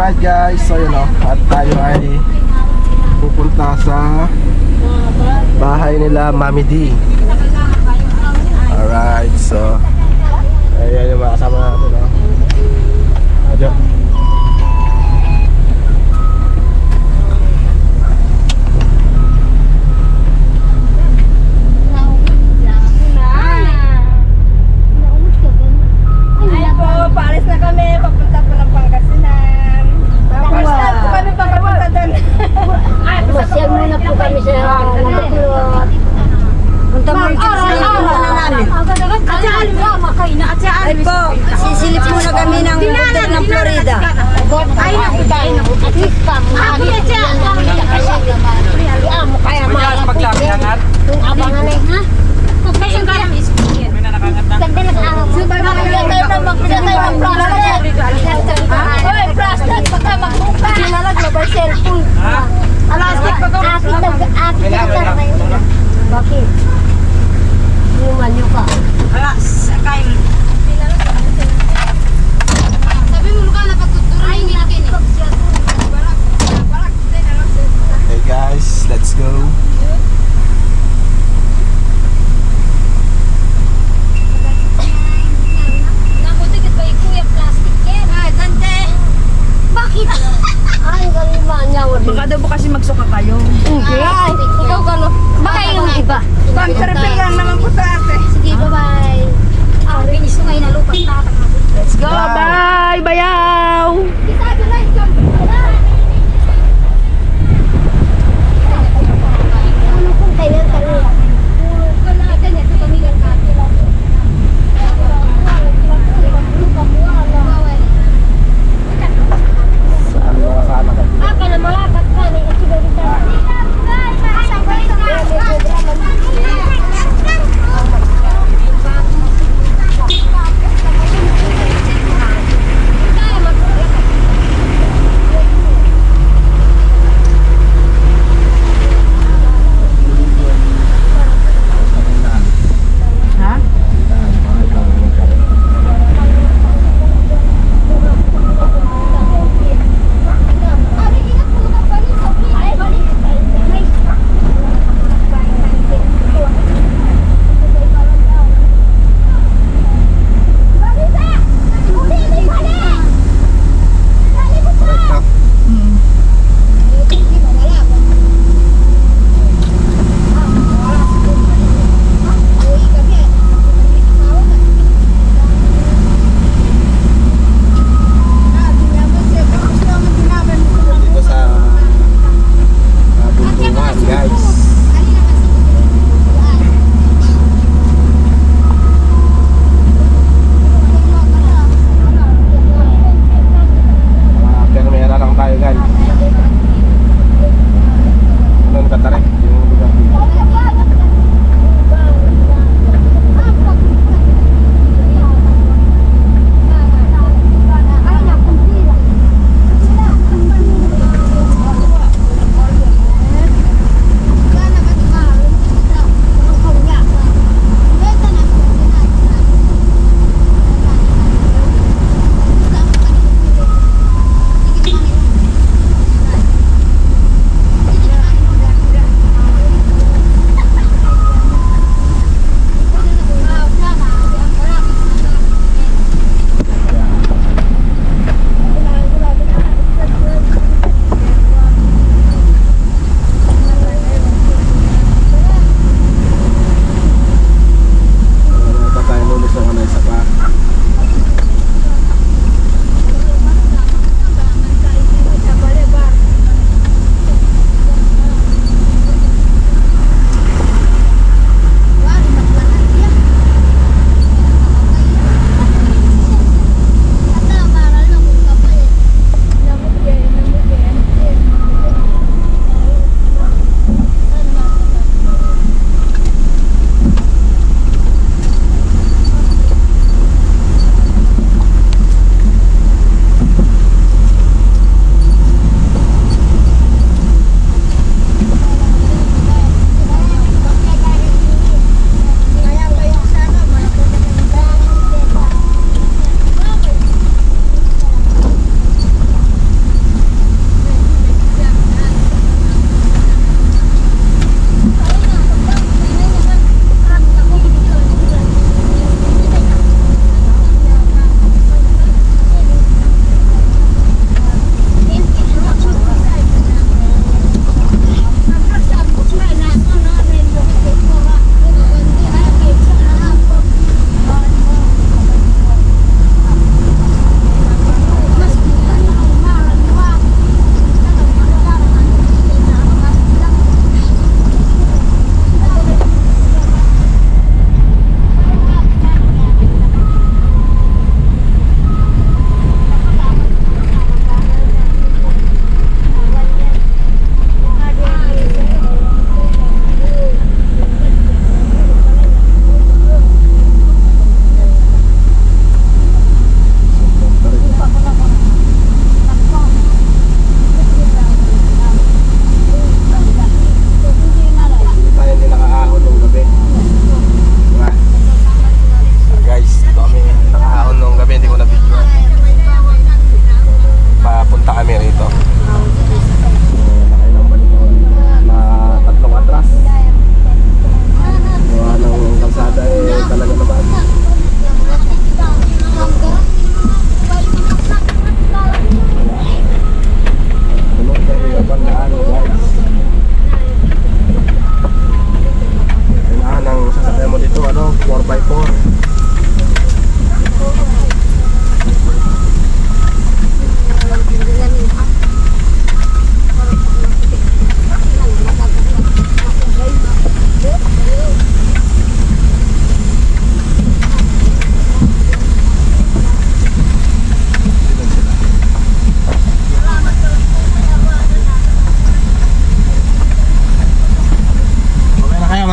Alright guys, so yun o. At tayo ay pupunta sa bahay nila Mami D. Alright, so ayan yung mga kasama natin o. Adyo. Paalis na kami, papunta po ng Pangasinan. First time po kami papunta doon. Masyal muna po kami sa Nagapulot. Punta mo yung Ay po, sisilip muna kami ng bundok ng Florida. Ay, nakudahil na po. At least pa, maagit po yan namin kasi mo kaya maagit. Kung abangan eh, ha? Kasi kaya ganda nag-ahap. Magpila tayo ng plastic. Hoy, plastic, baka magbuka. Sinalag na ba cellphone? Plastic, baka akit na tayo. Bakit? Buman nyo ka. Alas, sakay. Sabi mo ka na pagtutuloy yung akin eh. Hey guys, let's go. Nakutikit ba yung kuya plastic yan? Ay, tante. Bakit? Ay, galing niya. Baka daw po kasi magsuka kayo. Ay, ikaw galo. Baka yung iba. Pang-tripping lang naman po sa ate. Sige, bye-bye. Ah, binis ko ngayon na lupa. Let's go, bye, bayaw! Ano kung kailan tayo? Saan mga sana ka? Aka na malapat ka na yung sigurita.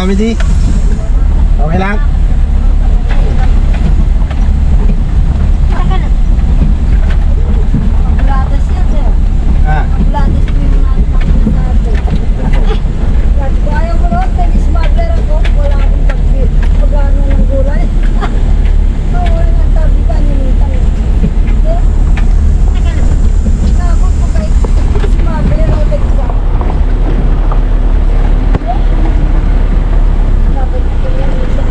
Mami D? Okay lang? Abuladas yan, sir. Ah. Abuladas po yung mga sabi. Ayaw ko ron, smuggler ako. Wala akong pag-ano ng gulay. Wala nga tabi ka, nilitan. Ako po kay smuggler ako tagsa. Dapat ko yan isa.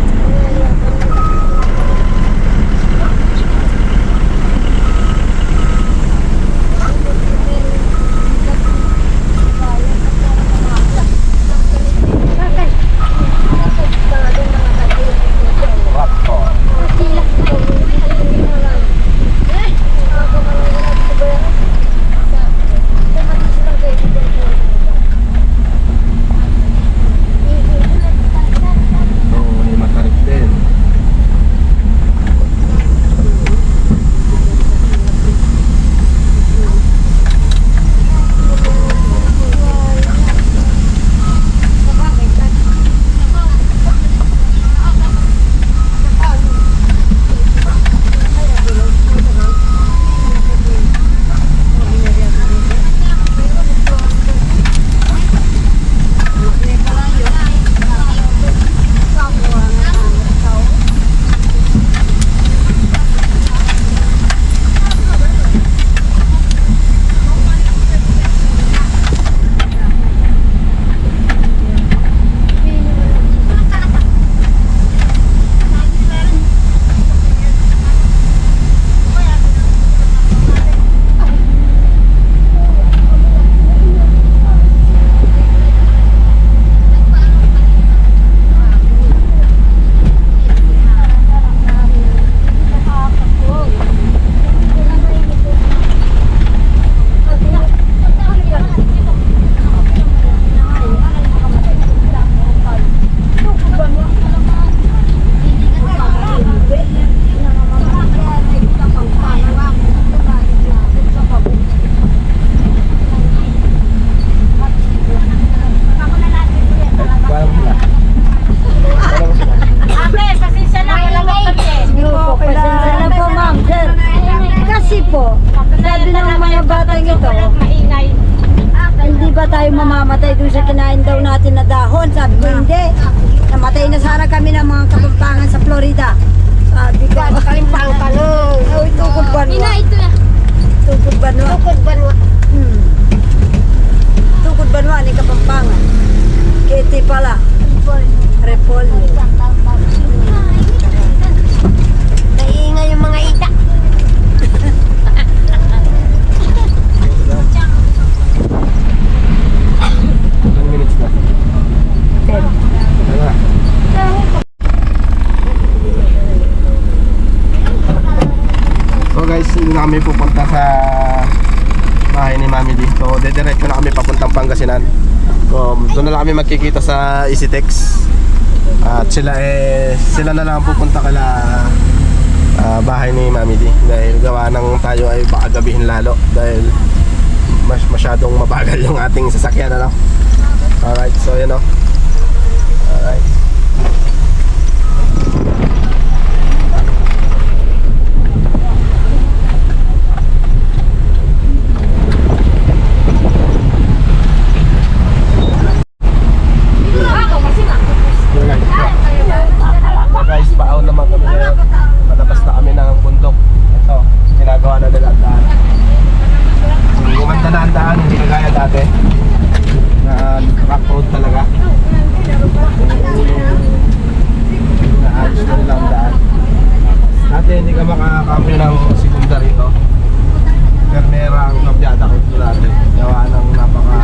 Wakto. Oo, may matarik din. Parang mo na. Parang mo sila. Ate, pasensya na. Walang kami. Pasensya na po, ma'am, sir. Kasi po, sabi ng mga batang ito, Maingay. hindi ba tayo mamamatay doon sa kinain daw natin na dahon? Sabi ko, hindi. Namatay na sana kami ng mga kapampangan sa Florida. Sabi ko, Kalimpang ka nun. oh, tukod banwa. Ito na. Tukod banwa. Tukod banwa. Tukod banwa ni kapampangan. Kiti pala. Repolyo. Naingay yung mga ita. Ilang minutes na? 10. Ano na? So guys, hindi na kami pupunta sa bahay ni Mami D. So dediretso na kami papuntang Pangasinan. So doon na lang kami magkikita sa EasyTex. At sila na lang pupunta kala bahay ni Mami D. Dahil gawa ng tayo ay baka gabihin lalo. Dahil masyadong mabagal yung ating sasakyan, ano? Alright, so yun o. Alright. Guys, paaw naman kami ngayon. Palabas na kami ng bundok. Ito, ginagawa na nila ang daan. Gumanda na ang daan, hindi kagaya dati na rock road talaga. Naayos na nila ang daan. Dati hindi ka makakambyo ng segunda rito. Ternera ang kabyada ko dito dati. Gawa ng napaka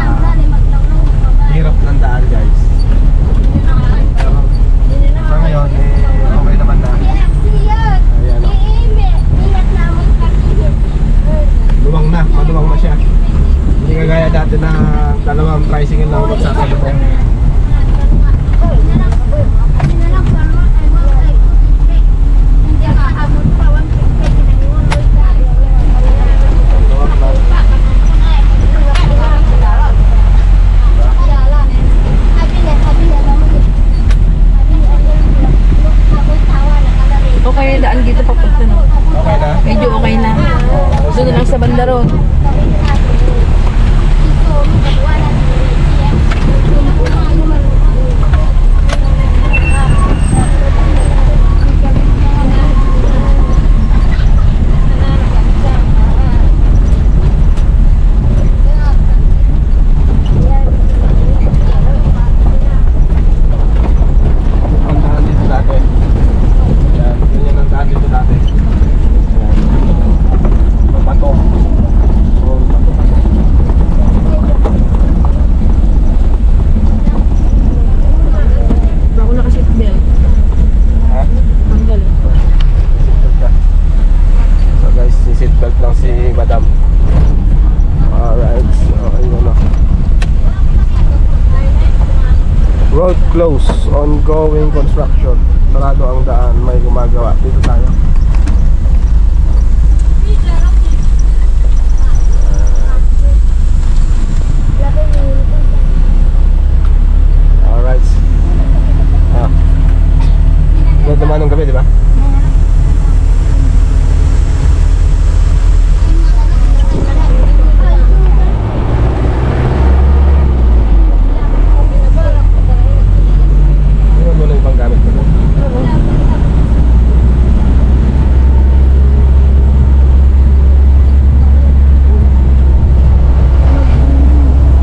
hirap ng daan, guys. Pero sa ngayon, okay naman na. Ayan o. Luwang na, maluwang na siya. Hindi kagaya dati na dalawang tricycle lang magsasalubong. Luwang na. close, ongoing construction. Sarado ang daan, may gumagawa. Dito tayo. Alright. Ganda naman ng gabi, di ba? Tingnan mo na yung panggamit ko.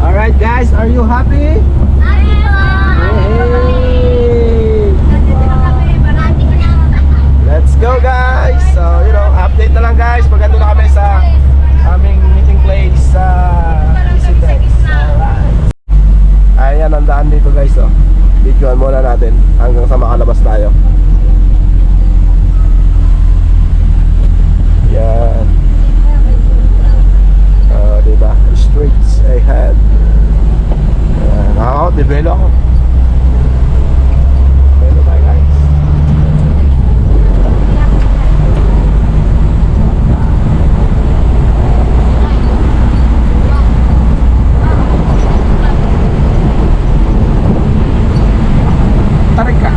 Alright guys, are you happy? Hey! Let's go guys! So, you know, update na lang guys. Pagando na kami sa aming meeting place sa EasyTex. Alright. Ayan, ang daan dito guys. Oh. Videoan muna natin hanggang sa makalabas tayo. Yan. Diba? Straight ahead. Ayan. Ako, debelo ako. Debelo tayo guys. Tarik ka.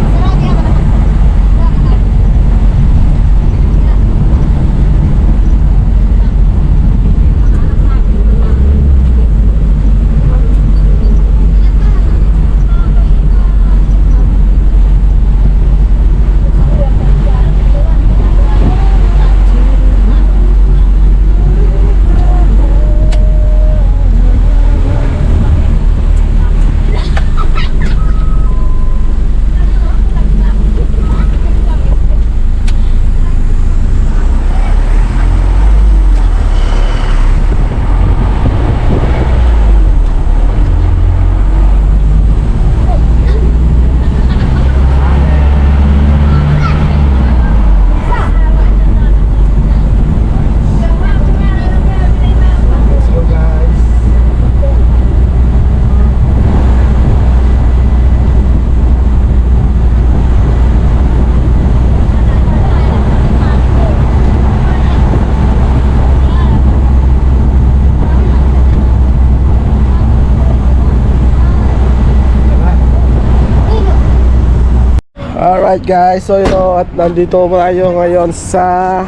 Alright guys, so you know, at nandito tayo ngayon sa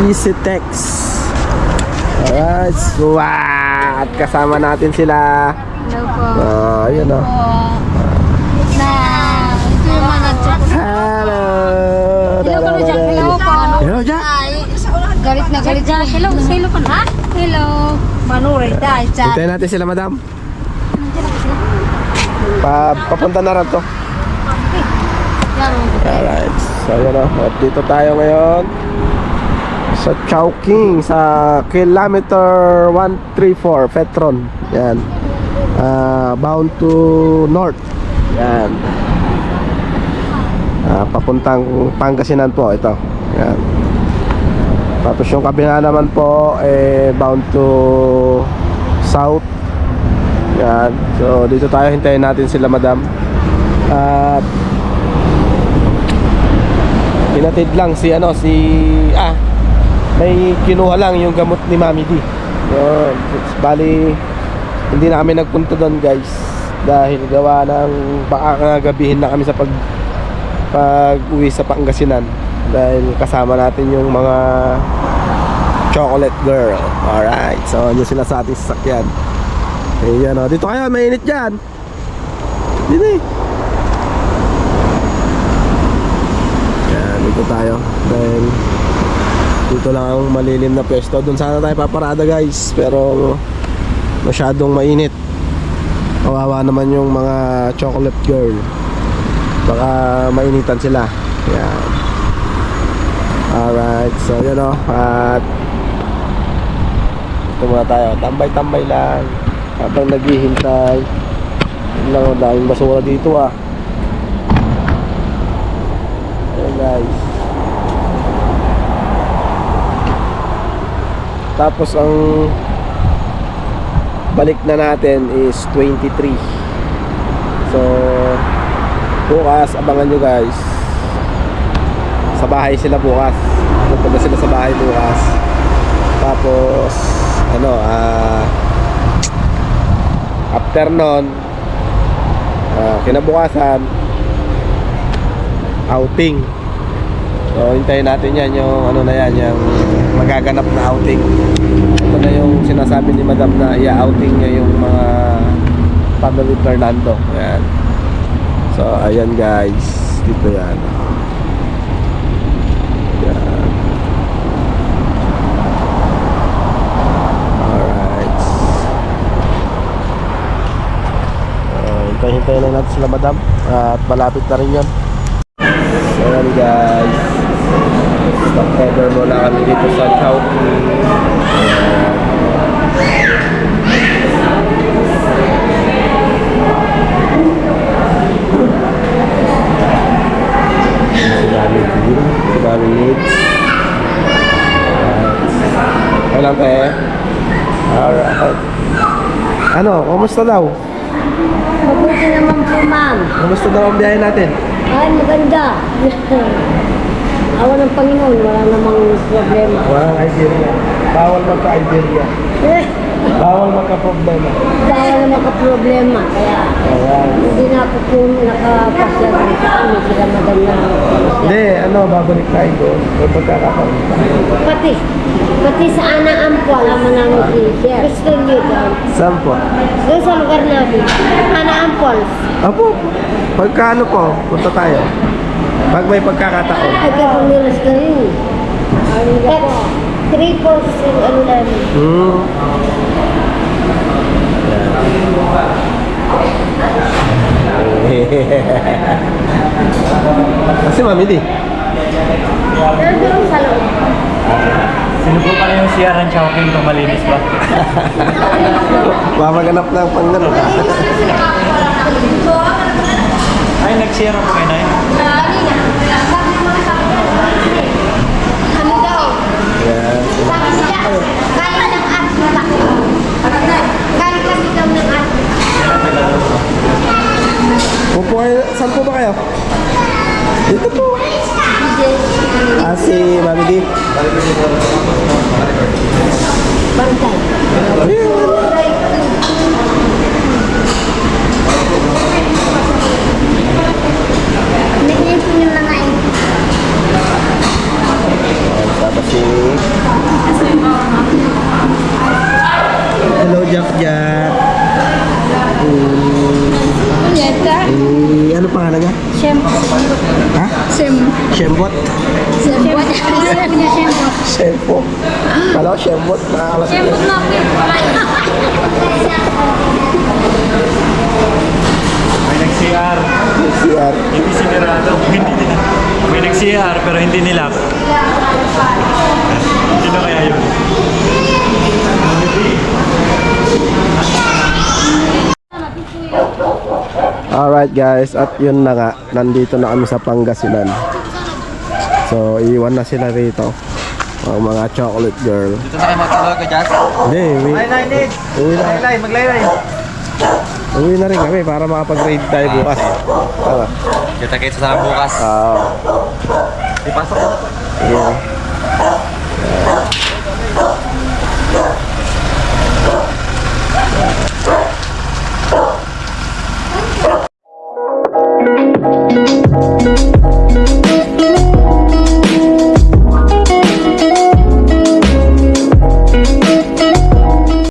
EasyTex. Alright, so at kasama natin sila. Hello po. Ayun o. Ito yung mga nag-chat. Hello! Hello po, Jack. Hello po. Hello, Jack. Galit na galit Jack. Hello, hello po ha? Hello. Manuray tayo, Jack. Hintayin natin sila, madam. Papunta na rin to. Alright, so yun o. At dito tayo ngayon sa Chowking, sa kilometer 134, Petron. Yan. Bound to north. Yan. Papuntang Pangasinan po ito. Yan. Tapos yung kabila naman po bound to south. Yan. So dito tayo, hintayin natin sila, madam. At hinatid lang si may kinuha lang yung gamot ni Mami D. Yun. Bali hindi na kami nagpunta doon guys dahil gawa ng baka gabihin na kami sa pag-uwi sa Pangasinan dahil kasama natin yung mga chocolate girl. Alright, so yun sila sa ating sasakyan. Ayan o, dito kayo, mainit dyan. Dito eh. Ayan, dito tayo dahil dito lang ang malilim na pwesto. Doon sana tayo paparada guys, pero masyadong mainit. Kawawa naman yung mga chocolate girl, baka mainitan sila. Yan. Alright, so yun o. At ito muna tayo, tambay-tambay lang habang naghihintay. Yun lang o, daming basura dito ah. Ayan guys. Tapos ang balik na natin is 23. So, bukas, abangan nyo guys. Sa bahay sila bukas. Pupunta sila sa bahay bukas. Tapos, after nun, kinabukasan, outing. So, hintayin natin yan, yung yung magaganap na outing. Ito na yung sinasabi ni Madam na i-outing niya yung mga family Fernando. Ayan. So, ayan guys. Dito yan. Ayan. Alright. Hintayin na natin sila Madam. At malapit na rin yan. So, ayan guys. Stop cover muna kami dito sa Chowking. Daming needs. Okay lang te. Alright. Ano, kumusta daw? Mabuti naman po, ma'am. Kumusta daw ang biyahe natin? Ay, maganda. Awa ng Panginoon, wala namang problema. Walang Iberia. Bawal magka-Iberia. Bawal magka-problema. Wala namang problema. Kaya, Ayan. hindi na ako po nakapasya sa amin. Sila madam na. Hindi, babalik tayo doon. Kung magkakataon. Pati sa Ana Ampol, ama namin si Sir. Gusto niyo daw. Saan po? Doon sa lugar namin. Ana Ampol. Apo, pagkano po, punta tayo. Pag may pagkakataon. Ay, kapamilas ka rin. At 3 po sa namin. Kasi mami di. Pero doon sa loob. Sino po pala yung CR ng Chowking kung malinis ba? Mamaganap ng panggano ka. Ay, nag-CR po kayo na yun. Ano daw? Yan. Sabi niya, galing ng art malaki. Galing kami daw ng art. Upo kayo, saan po ba kayo? Dito po. Si Mami Di. Bantay. Nag-iipin yung mga ito. Tapos si... Hello, Jack Jack. Ano pangalan niya? Ha? Shembot? Shempo. Kala ko Shembot. Nakakalas ko. May nag-CR. CR. Hindi sinirado. Hindi nila. May nag-CR pero hindi nila. Sino kaya yun? Alright guys, at yun na nga, nandito na kami sa Pangasinan. So, iwan na sila rito. Ang mga chocolate girl. Dito na kayo matulog ka dyan? Hindi, uwi na. Maglaylay. Uwi na rin kami para makapag-raid tayo bukas. Tama. Kita-kita sa bukas. Oo. Ipasok. Yeah.